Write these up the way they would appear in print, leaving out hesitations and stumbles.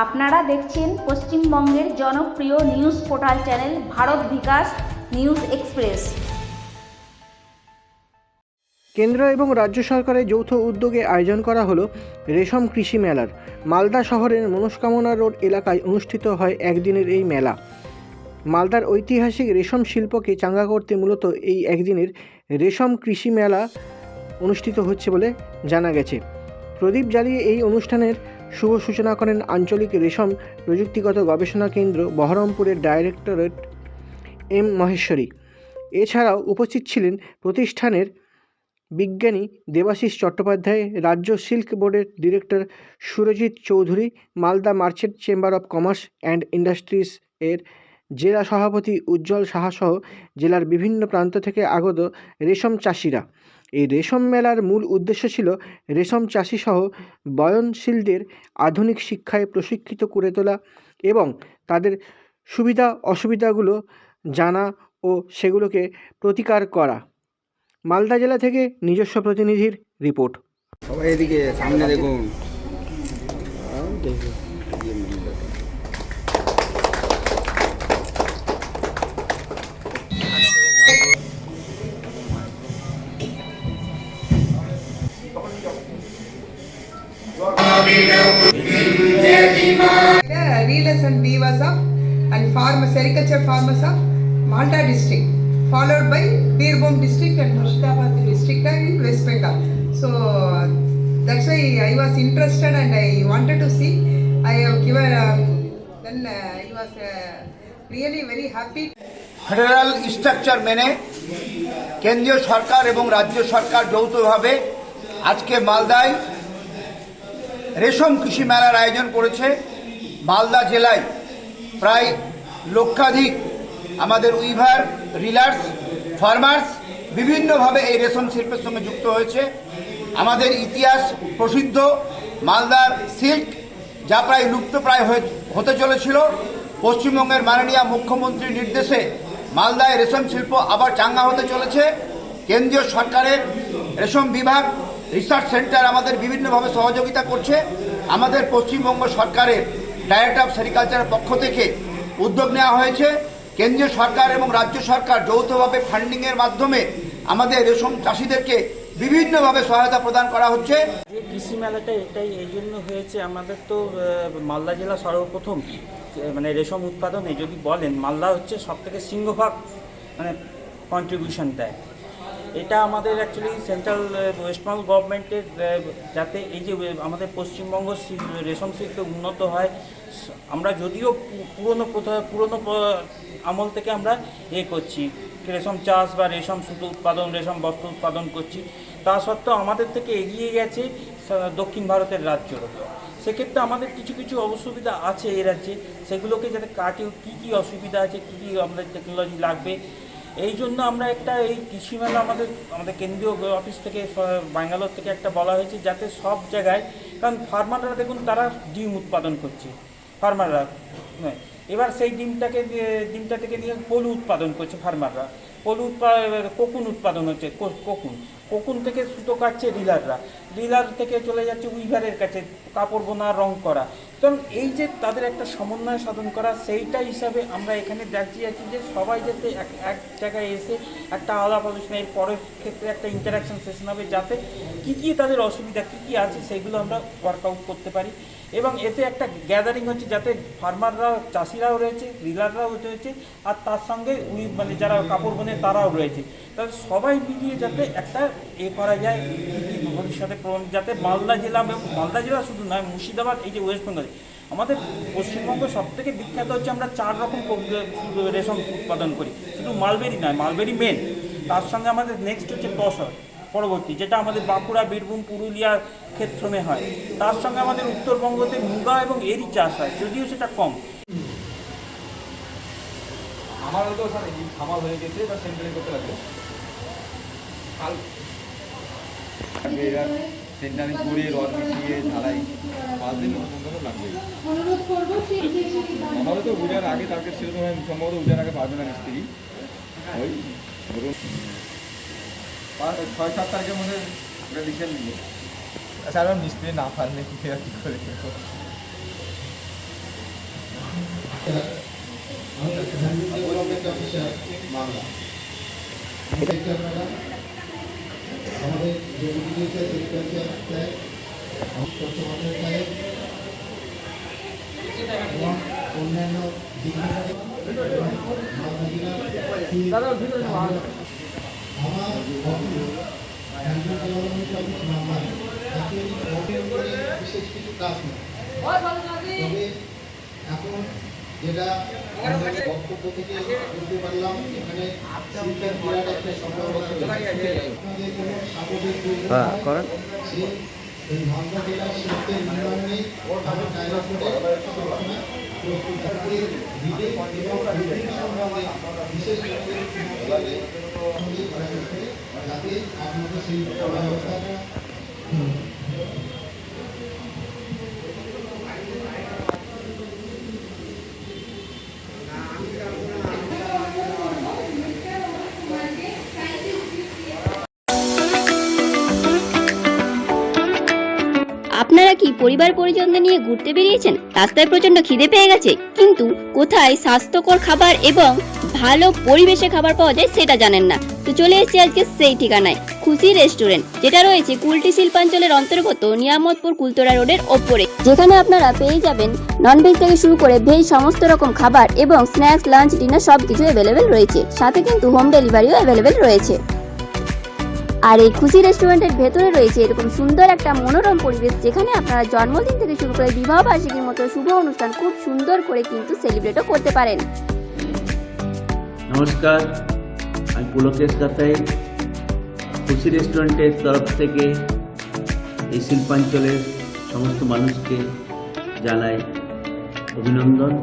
আপনারা দেখছেন পশ্চিমবঙ্গের জনপ্রিয় নিউজ পোর্টাল চ্যানেল ভারত বিকাশ নিউজ এক্সপ্রেস। কেন্দ্র এবং রাজ্য সরকারের যৌথ উদ্যোগে আয়োজন করা হলো রেশম কৃষি মেলার। মালদা শহরের মনস্কামনা রোড এলাকায় অনুষ্ঠিত হয় একদিনের এই মেলা। মালদার ঐতিহাসিক রেশম শিল্পকে চাঙ্গা করতে মূলত এই একদিনের রেশম কৃষি মেলা অনুষ্ঠিত হচ্ছে বলে জানা গেছে। প্রদীপ জ্বালিয়ে এই অনুষ্ঠানের শুভ সূচনা করেন আঞ্চলিক রেশম প্রযুক্তিগত গবেষণা কেন্দ্র বহরমপুরের ডাইরেক্টরেট এম মহেশ্বরী। এছাড়াও উপস্থিত ছিলেন প্রতিষ্ঠানের বিজ্ঞানী দেবাশিস চট্টোপাধ্যায়, রাজ্য সিল্ক বোর্ডের director Surajit Chowdhury, Malda merchant chamber of commerce and industries এর জেলা সভাপতি উজ্জ্বল সাহা সহ জেলার বিভিন্ন প্রান্ত থেকে আগত রেশম চাষিরা। এই রেশম মেলার মূল উদ্দেশ্য ছিল রেশম চাষি সহ বয়নশীলদের আধুনিক শিক্ষায় প্রশিক্ষিত করে তোলা এবং তাদের সুবিধা অসুবিধাগুলো জানা ও সেগুলোকে প্রতিকার করা। মালদা জেলা থেকে নিজস্ব প্রতিনিধির রিপোর্ট। সবাই এদিকে সামনে দেখুন। Reelers and weavers of and farmers, sericulture farmers of Malda district, followed by Birbhum district and Murshidabad district and West Bengal. So that's why I was interested and I wanted to see. I have given. Then I was really very happy. Federal structure মেনে কেন্দ্রীয় সরকার এবং রাজ্য সরকার যৌথভাবে আজকে মালদায় রেশম কৃষি মেলার আয়োজন করেছে। মালদা জেলায় প্রায় লক্ষাধিক আমাদের উইভার, রিলার্স, ফার্মার্স বিভিন্নভাবে এই রেশম শিল্পের সঙ্গে যুক্ত হয়েছে। আমাদের ইতিহাস প্রসিদ্ধ মালদার সিল্ক, যা প্রায় লুপ্তপ্রায় হতে চলেছিল, পশ্চিমবঙ্গের মাননীয় মুখ্যমন্ত্রীর নির্দেশে মালদায় রেশম শিল্প আবার চাঙ্গা হতে চলেছে। কেন্দ্রীয় সরকারের রেশম বিভাগ, রিসার্চ সেন্টার আমাদের বিভিন্নভাবে সহযোগিতা করছে। আমাদের পশ্চিমবঙ্গ সরকারের ডাইরেক্টর অফ সেরিকালচারের পক্ষ থেকে উদ্যোগ নেওয়া হয়েছে। কেন্দ্রীয় সরকার এবং রাজ্য সরকার যৌথভাবে ফান্ডিংয়ের মাধ্যমে আমাদের রেশম চাষিদেরকে বিভিন্নভাবে সহায়তা প্রদান করা হচ্ছে। যে কৃষি মেলাটা এটাই এই জন্য হয়েছে, আমাদের তো মালদা জেলা সর্বপ্রথম মানে রেশম উৎপাদনে যদি বলেন, মালদা হচ্ছে সবথেকে সিংহভাগ মানে কন্ট্রিবিউশন দেয়। এটা আমাদের অ্যাকচুয়ালি সেন্ট্রাল ওয়েস্টবেঙ্গল গভর্নমেন্টের যাতে এই যে আমাদের পশ্চিমবঙ্গ রেশম শিল্প উন্নত হয়। আমরা যদিও পুরনো আমল থেকে আমরা করছি রেশম চাষ বা রেশম সুতো উৎপাদন, রেশম বস্ত্র উৎপাদন করছি, তা সত্ত্বেও আমাদের থেকে এগিয়ে গেছে দক্ষিণ ভারতের রাজ্যগুলো। সেক্ষেত্রে আমাদের কিছু কিছু অসুবিধা আছে এই রাজ্যে, সেগুলোকে যাতে কাটিয়ে কী কী অসুবিধা আছে, কী কী আমাদের টেকনোলজি লাগবে, এই জন্য আমরা একটা এই কৃষি মেলা আমাদের কেন্দ্রীয় অফিস থেকে ব্যাঙ্গালোর থেকে একটা বলা হয়েছে, যাতে সব জায়গায়, কারণ ফার্মাররা দেখুন তারা ডিম উৎপাদন করছে, ফার্মাররা এবার সেই ডিমটা থেকে নিয়ে পলু উৎপাদন করছে ফার্মাররা, কোকুন উৎপাদন হচ্ছে, কোকুন থেকে সুতো কাটছে রিলার থেকে চলে যাচ্ছে উইভারের কাছে কাপড় বোনা, রং করা। কারণ এই যে তাদের একটা সমন্বয় সাধন করা, সেইটা হিসাবে আমরা এখানে দেখিয়ে আছি যে সবাই যাতে এক জায়গায় এসে একটা আলাপ আলোচনা, এর পরের ক্ষেত্রে একটা ইন্টারাকশন সেশন হবে, যাতে কী কী তাদের অসুবিধা কী কী আছে সেইগুলো আমরা ওয়ার্কআউট করতে পারি। এবং এতে একটা গ্যাদারিং হচ্ছে, যাতে ফার্মাররাও, চাষিরাও রয়েছে, রিলাররাও রয়েছে, আর তার সঙ্গে মানে যারা কাপড় বোনে তারাও রয়েছে, তাহলে সবাই মিলিয়ে যাতে একটা করা যায় ভবিষ্যতে, যাতে মালদা জেলা শুধু নয়, মুর্শিদাবাদ, এই যে ওয়েস্ট বেঙ্গল, আমাদের পশ্চিমবঙ্গ সবথেকে বিখ্যাত হচ্ছে আমরা 4 রকম রেশম উৎপাদন করি, শুধু মালবেরি নয়, মালবেরি মেন, তার সঙ্গে আমাদের নেক্সট হচ্ছে তসর পরবর্তী, যেটা আমাদের বাঁকুড়া, বীরভূম, পুরুলিয়ার ক্ষেত্রে হয়। তার সঙ্গে আমাদের উত্তরবঙ্গতে মুগা এবং এরি চাষ হয়, যদিও সেটা কম। আমার হয়তো খামার হয়ে গেছে বা সেন্টারিং করতে লাগবে, সেন্টারিং করে রড মিশিয়ে ঢালাই 5 দিন লাগবে। আমারও তো উজার আগে টার্গেট ছিল, সম্ভবত উজার আগে পারবে না মিস্ত্রি, ওই ধরুন 6-7 তারিখের মধ্যে ওটা ডিসিশন নিল। আচ্ছা, আর মিস্ত্রি না পারলে কী করে আমাদের যে এবং অন্যান্য বিশেষ কিছু কাজ নেই, তবে এখন যেটা আমাদের বক্তব্য থেকে বুঝতে পারলাম এখানে শীতের বিরাট একটা সম্ভাবনা আপনাদের কোনো স্বাভাবিক এই মালদা জেলার শীতের নির্মাণে আমি ডায়লগ করে সবসময় প্রস্তুত থাকি দিতে এবং বিভিন্ন সম্বন্ধে বিশেষ করে যাতে আপনাদের সেই ব্যবস্থাটা আপনারা কি পরিবার পরিজনদের নিয়ে ঘুরতে বেরিয়েছেন? রাস্তায় প্রচন্ড খিদে পেয়ে গেছে, কিন্তু কোথায় স্বাস্থ্যকর খাবার এবং ভালো পরিবেশে খাবার পাওয়া যায় সেটা জানেন না। তো চলে এসেছি আজকে সেই ঠিকানায়, খুশি রেস্টুরেন্ট, যেটা রয়েছে কুলটি শিল্পাঞ্চলের অন্তর্গত নিয়ামতপুর কুলতরা রোডের ওপরে, যেখানে আপনারা পেয়ে যাবেন ননভেজ থেকে শুরু করে ভেজ সমস্ত রকম খাবার এবং স্ন্যাক্স, লাঞ্চ, ডিনার সবকিছু অ্যাভেলেবেল রয়েছে। সাথে কিন্তু হোম ডেলিভারিও অ্যাভেলেবেল রয়েছে। আর এই খুশি রেস্টুরেন্টের ভেতরে রয়েছে এরকম সুন্দর একটা মনোরম পরিবেশ, যেখানে আপনারা জন্মদিন থেকে শুরু করে বিবাহ বার্ষিকীর মতো শুভ অনুষ্ঠান খুব সুন্দর করে কিন্তু সেলিব্রেটও করতে পারেন। নমস্কার, আমি পুলকেশ কাতাই। খুশি রেস্টুরেন্টের তরফ থেকে এই শিল্পাঞ্চলের সমস্ত মানুষকে জানাই অভিনন্দন,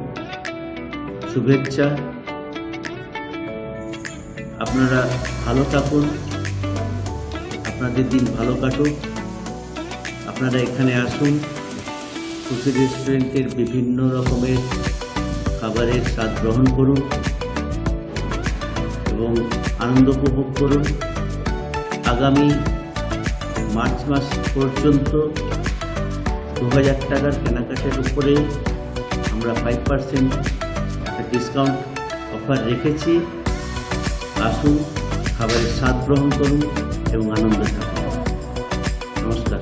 শুভেচ্ছা। আপনারা ভালো থাকুন, আপনাদের দিন ভালো কাটুক। আপনারা এখানে আসুন, খুশি রেস্টুরেন্টের বিভিন্ন রকমের খাবারের স্বাদ গ্রহণ করুন এবং আনন্দ উপভোগ করুন। আগামী মার্চ মাস পর্যন্ত 2000 টাকার কেনাকাটার উপরে আমরা 5% একটা ডিসকাউন্ট অফার রেখেছি। আসুন, খাবারের স্বাদ গ্রহণ করুন এবং আনন্দ থাকুন। নমস্কার।